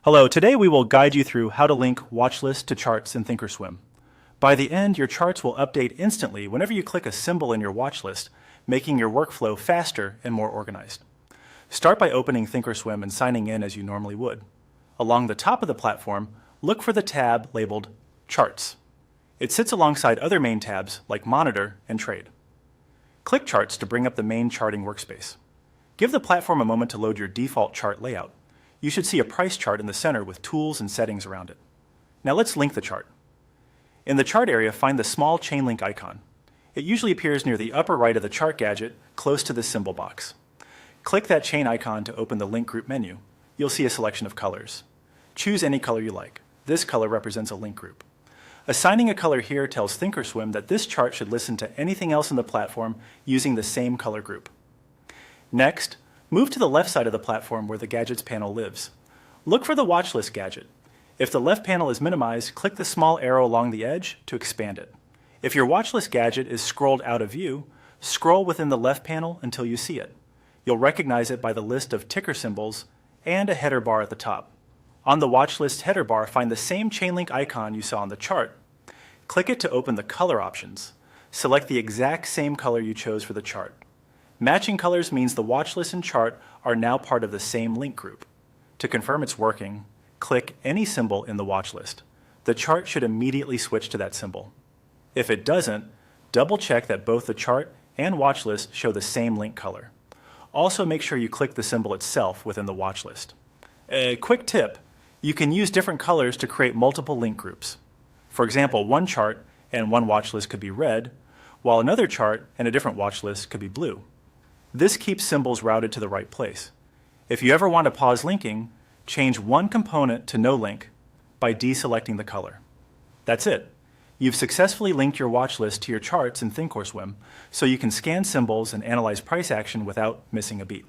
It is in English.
Hello, today we will guide you through how to link Watchlist to charts in Thinkorswim. By the end, your charts will update instantly whenever you click a symbol in your watchlist, making your workflow faster and more organized. Start by opening Thinkorswim and signing in as you normally would. Along the top of the platform, look for the tab labeled Charts. It sits alongside other main tabs like Monitor and Trade. Click Charts to bring up the main charting workspace. Give the platform a moment to load your default chart layout. You should see a price chart in the center with tools and settings around it. Now let's link the chart. In the chart area, find the small chain link icon. It usually appears near the upper right of the chart gadget, close to the symbol box. Click that chain icon to open the link group menu. You'll see a selection of colors. Choose any color you like. This color represents a link group. Assigning a color here tells Thinkorswim that this chart should listen to anything else in the platform using the same color group. Next, move to the left side of the platform where the Gadgets panel lives. Look for the Watchlist gadget. If the left panel is minimized, click the small arrow along the edge to expand it. If your Watchlist gadget is scrolled out of view, scroll within the left panel until you see it. You'll recognize it by the list of ticker symbols and a header bar at the top. On the Watchlist header bar, find the same chain link icon you saw on the chart. Click it to open the color options. Select the exact same color you chose for the chart. Matching colors means the watchlist and chart are now part of the same link group. To confirm it's working, click any symbol in the watchlist. The chart should immediately switch to that symbol. If it doesn't, double check that both the chart and watchlist show the same link color. Also make sure you click the symbol itself within the watchlist. A quick tip, you can use different colors to create multiple link groups. For example, one chart and one watchlist could be red, while another chart and a different watchlist could be blue. This keeps symbols routed to the right place. If you ever want to pause linking, change one component to no link by deselecting the color. That's it. You've successfully linked your watchlist to your charts in Thinkorswim, so you can scan symbols and analyze price action without missing a beat.